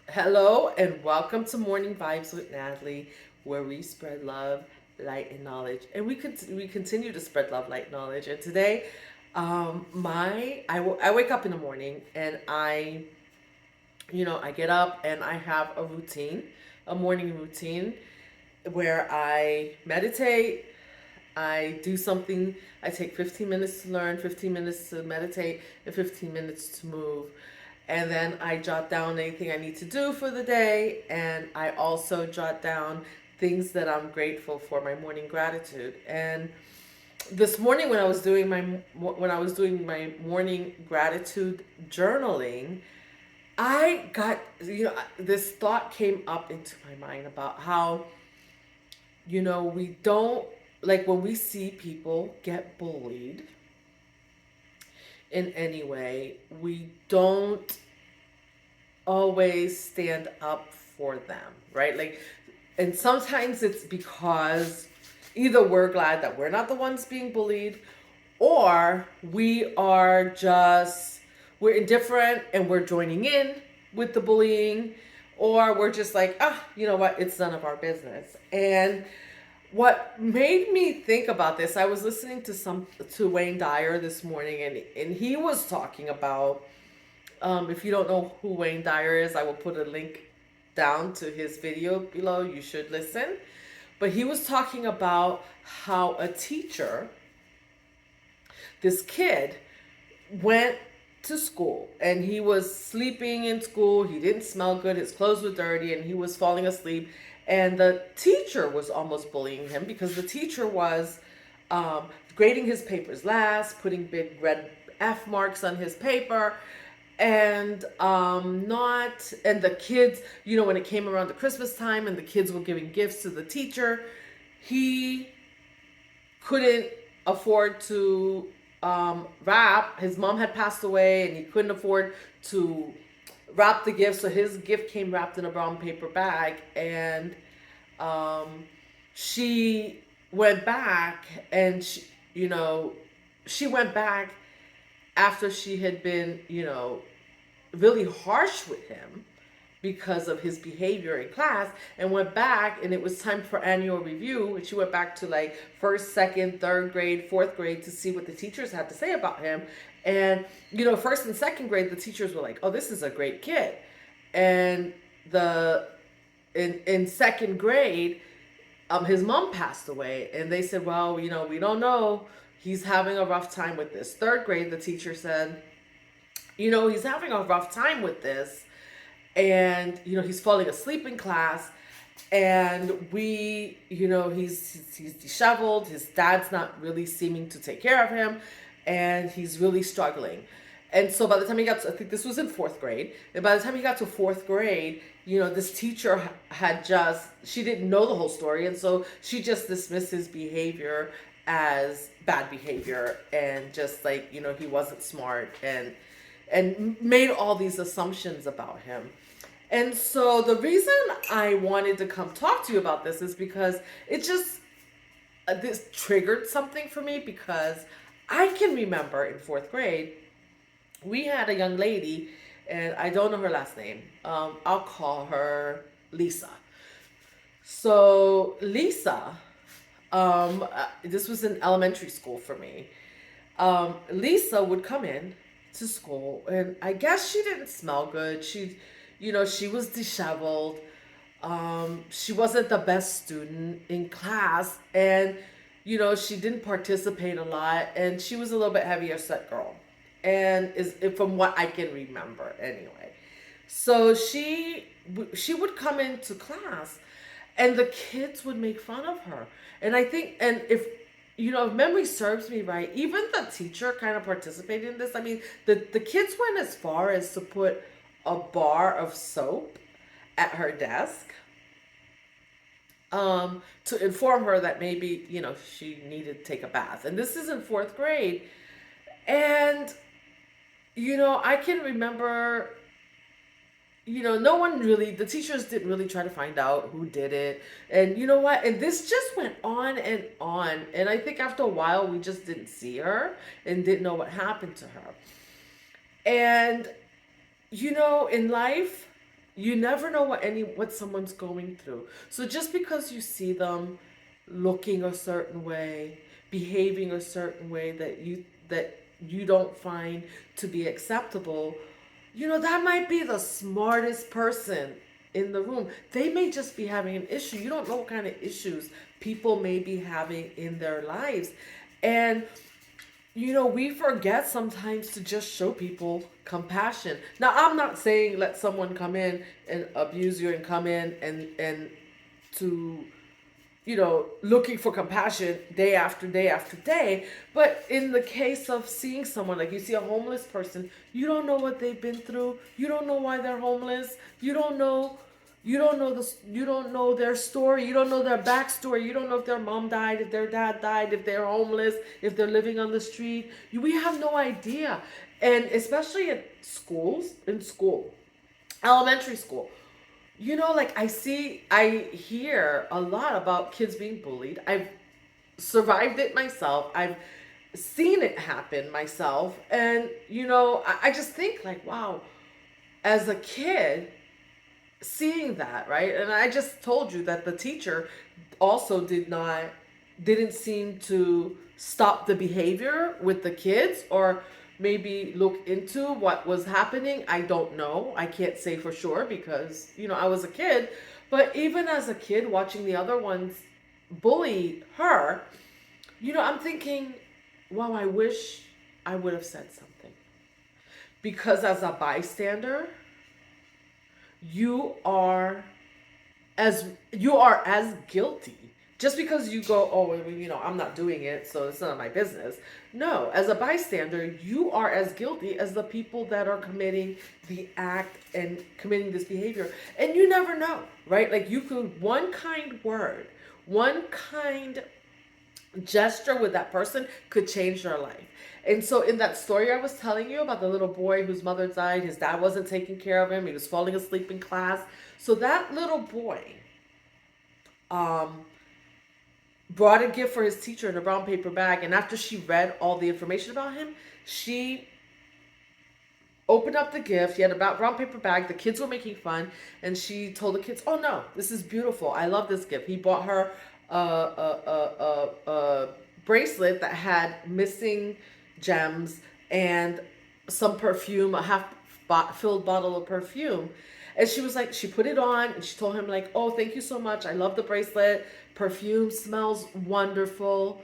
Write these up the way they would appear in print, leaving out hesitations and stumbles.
Hello and welcome to Morning Vibes with Natalie, where we spread love, light, and knowledge, and we continue to spread love, light, knowledge. And today, I wake up in the morning and I get up and I have a routine, a morning routine where I meditate. I do something. I take 15 minutes to learn, 15 minutes to meditate, and 15 minutes to move. And then I jot down anything I need to do for the day. And I also jot down things that I'm grateful for, my morning gratitude. And this morning when I was doing my morning gratitude journaling, I got this thought came up into my mind about how we don't, like, when we see people get bullied in any way, we don't always stand up for them, right? Like, and sometimes it's because either we're glad that we're not the ones being bullied, or we're indifferent and we're joining in with the bullying, or we're just like, you know what, it's none of our business. And what made me think about this, I was listening to Wayne Dyer this morning, and he was talking about, if you don't know who Wayne Dyer is, I will put a link down to his video below. You should listen. But he was talking about how a teacher, this kid, went to school and he was sleeping in school. He didn't smell good. His clothes were dirty and he was falling asleep. And the teacher was almost bullying him because the teacher was grading his papers last, putting big red F marks on his paper, and not and the kids, when it came around the Christmas time and the kids were giving gifts to the teacher, he couldn't afford to wrap. His mom had passed away and he couldn't afford to wrap the gift, so his gift came wrapped in a brown paper bag. And she went back, and she went back after she had been, really harsh with him because of his behavior in class, and went back, and it was time for annual review, and she went back to like first, second, third grade, fourth grade to see what the teachers had to say about him. And first and second grade, the teachers were like, oh, this is a great kid. And the in second grade, his mom passed away, and they said, well, we don't know, he's having a rough time with this. Third grade, the teacher said, he's having a rough time with this, and he's falling asleep in class, and he's disheveled, his dad's not really seeming to take care of him, and he's really struggling. And so by the time he got to, I think this was in fourth grade, and by the time he got to fourth grade, this teacher she didn't know the whole story, and so she just dismissed his behavior as bad behavior, and just like, he wasn't smart, and made all these assumptions about him. And so the reason I wanted to come talk to you about this is because it just this triggered something for me, because I can remember in fourth grade, we had a young lady, and I don't know her last name. I'll call her Lisa. So Lisa, this was in elementary school for me. Lisa would come in to school, and I guess she didn't smell good. She was disheveled. She wasn't the best student in class, and she didn't participate a lot, and she was a little bit heavier set girl, and is from what I can remember anyway. So she would come into class, and the kids would make fun of her. And I think, and if memory serves me right, even the teacher kind of participated in this. I mean, the kids went as far as to put a bar of soap at her desk, to inform her that maybe, she needed to take a bath. And this is in fourth grade. And, I can remember, no one really, the teachers didn't really try to find out who did it. And you know what? And this just went on and on. And I think after a while, we just didn't see her and didn't know what happened to her. And, in life, you never know what someone's going through. So just because you see them looking a certain way, behaving a certain way that you don't find to be acceptable, that might be the smartest person in the room. They may just be having an issue. You don't know what kind of issues people may be having in their lives. And we forget sometimes to just show people compassion. Now, I'm not saying let someone come in and abuse you and come in and to looking for compassion day after day after day. But in the case of seeing someone, like you see a homeless person, you don't know what they've been through. You don't know why they're homeless. You don't know their story. You don't know their backstory. You don't know if their mom died, if their dad died, if they're homeless, if they're living on the street. We have no idea. And especially in school, elementary school, like I hear a lot about kids being bullied. I've survived it myself. I've seen it happen myself. And, I just think like, wow, as a kid, seeing that, right? And I just told you that the teacher also didn't seem to stop the behavior with the kids, or maybe look into what was happening. I don't know. I can't say for sure because, I was a kid. But even as a kid watching the other ones bully her, I'm thinking, wow, I wish I would have said something. Because as a bystander, you are as guilty. Just because you go, oh, well, I'm not doing it, so it's none of my business. No, as a bystander, you are as guilty as the people that are committing the act and committing this behavior. And you never know, right? Like you could, one kind word, one kind gesture with that person could change their life. And so in that story I was telling you about the little boy whose mother died, his dad wasn't taking care of him, he was falling asleep in class. So that little boy brought a gift for his teacher in a brown paper bag, and after she read all the information about him, she opened up the gift. He had a brown paper bag. The kids were making fun, and she told the kids, "Oh no, this is beautiful. I love this gift." He bought her a bracelet that had missing gems and some perfume, a half filled bottle of perfume. And she was like, she put it on and she told him like, "Oh, thank you so much. I love the bracelet. Perfume smells wonderful."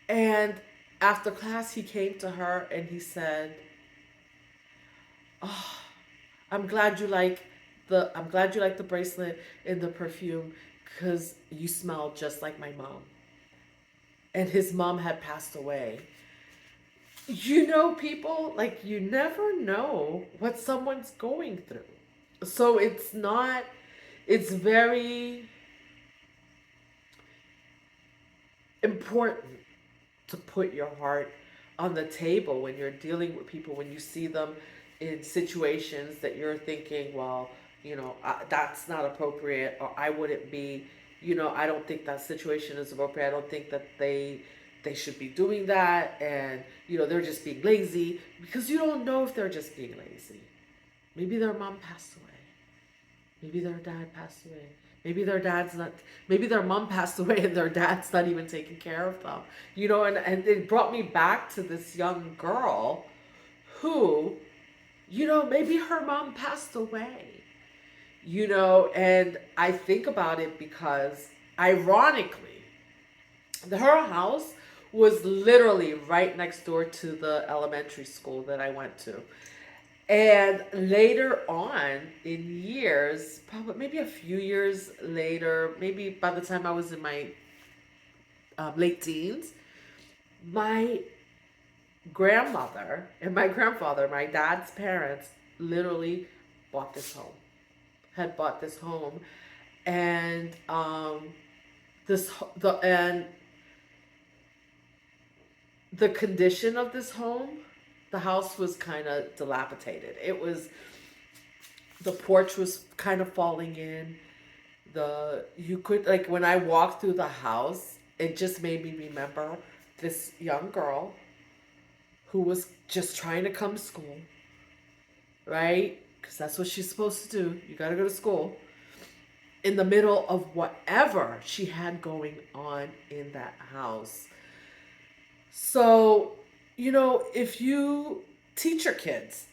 And after class, he came to her and he said, "Oh, I'm glad you like the bracelet and the perfume because you smell just like my mom." And his mom had passed away. People, like, you never know what someone's going through. So it's very important to put your heart on the table when you're dealing with people, when you see them in situations that you're thinking, well, that's not appropriate, or I wouldn't be, I don't think that situation is appropriate. I don't think that they should be doing that, and they're just being lazy, because you don't know if they're just being lazy. Maybe their mom passed away. Maybe their dad passed away. Maybe their mom passed away and their dad's not even taking care of them. And it brought me back to this young girl who, maybe her mom passed away. And I think about it because, ironically, her house was literally right next door to the elementary school that I went to. And later on in years, probably maybe a few years later, maybe by the time I was in my late teens, my grandmother and my grandfather, my dad's parents, literally bought this home, had bought this home, and the condition of this home, the house was kind of dilapidated. The porch was kind of falling in. You could, like, when I walked through the house, it just made me remember this young girl who was just trying to come to school, right? because that's what she's supposed to do. You got to go to school in the middle of whatever she had going on in that house. So, if you teach your kids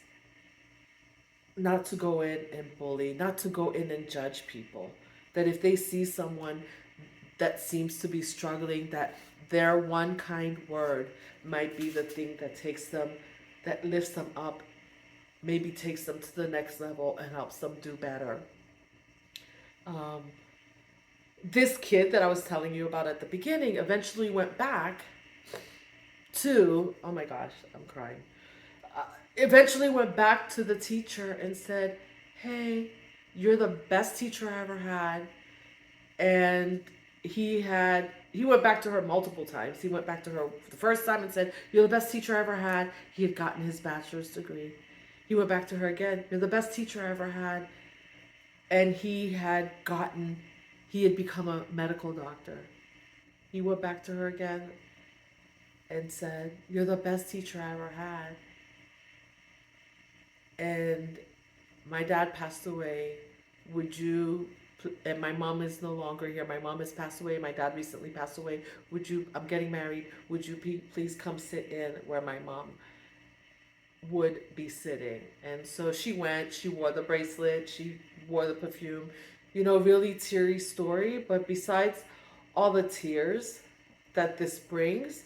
not to go in and bully, not to go in and judge people, that if they see someone that seems to be struggling, that their one kind word might be the thing that takes them, that lifts them up, maybe takes them to the next level and helps them do better. Um, this kid that I was telling you about at the beginning eventually went back to, oh my gosh, I'm crying. Eventually went back to the teacher and said, "Hey, you're the best teacher I ever had." And he went back to her multiple times. He went back to her the first time and said, "You're the best teacher I ever had." He had gotten his bachelor's degree. He went back to her again. "You're the best teacher I ever had." And he had become a medical doctor. He went back to her again and said, "You're the best teacher I ever had." And my dad passed away. Would you, and my mom is no longer here. My mom has passed away. My dad recently passed away. I'm getting married. Would you please come sit in where my mom would be sitting? And so she went, she wore the bracelet, she wore the perfume, really teary story. But besides all the tears that this brings,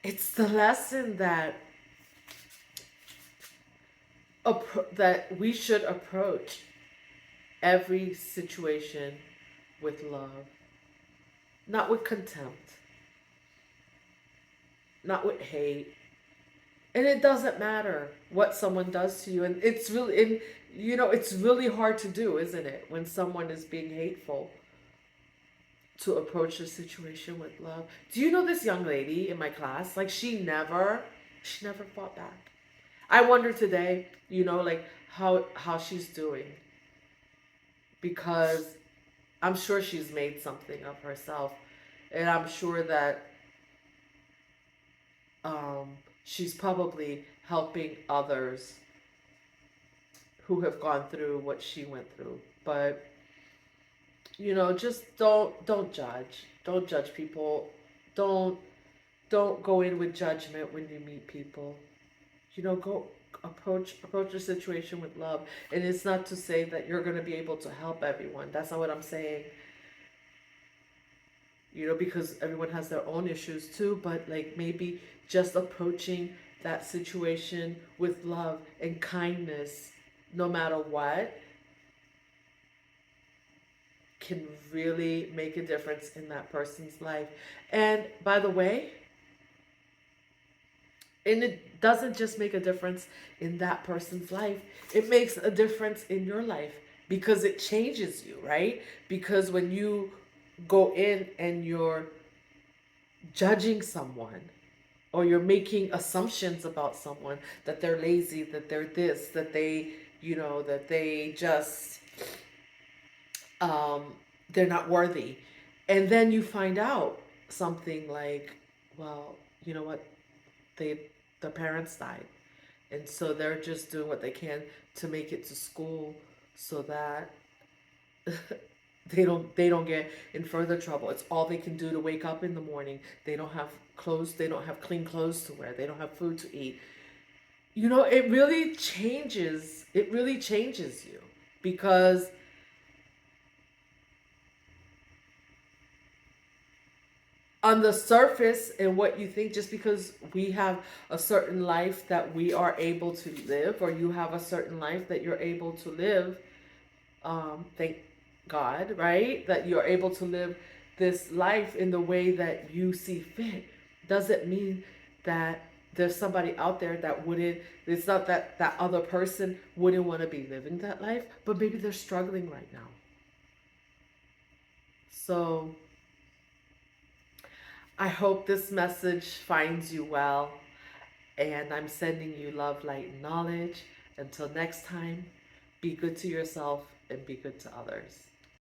it's the lesson that that we should approach every situation with love, not with contempt, not with hate. And it doesn't matter what someone does to you. And it's really hard to do, isn't it? When someone is being hateful, to approach the situation with love. Do you know this young lady in my class? Like she never fought back. I wonder today, like how she's doing, because I'm sure she's made something of herself, and I'm sure that she's probably helping others who have gone through what she went through. But just don't judge. Don't judge people. Don't don't go in with judgment when you meet people. Go approach the situation with love. And it's not to say that you're going to be able to help everyone. That's not what I'm saying. Because everyone has their own issues too, but like maybe just approaching that situation with love and kindness, no matter what, can really make a difference in that person's life. And by the way, and it doesn't just make a difference in that person's life, it makes a difference in your life, because it changes you, right? Because when you go in and you're judging someone, or you're making assumptions about someone, that they're lazy, that they're this, that that they just um they're not worthy. And then you find out something like, well, you know what, they their parents died, and so they're just doing what they can to make it to school so that they don't get in further trouble. It's all they can do to wake up in the morning. They don't have clothes, they don't have clean clothes to wear, they don't have food to eat. It really changes you, because on the surface, and what you think, just because we have a certain life that we are able to live, or you have a certain life that you're able to live, thank God, right? That you're able to live this life in the way that you see fit, doesn't mean that there's somebody out there that wouldn't. It's not that that other person wouldn't want to be living that life, but maybe they're struggling right now. So I hope this message finds you well, and I'm sending you love, light, and knowledge. Until next time, be good to yourself and be good to others.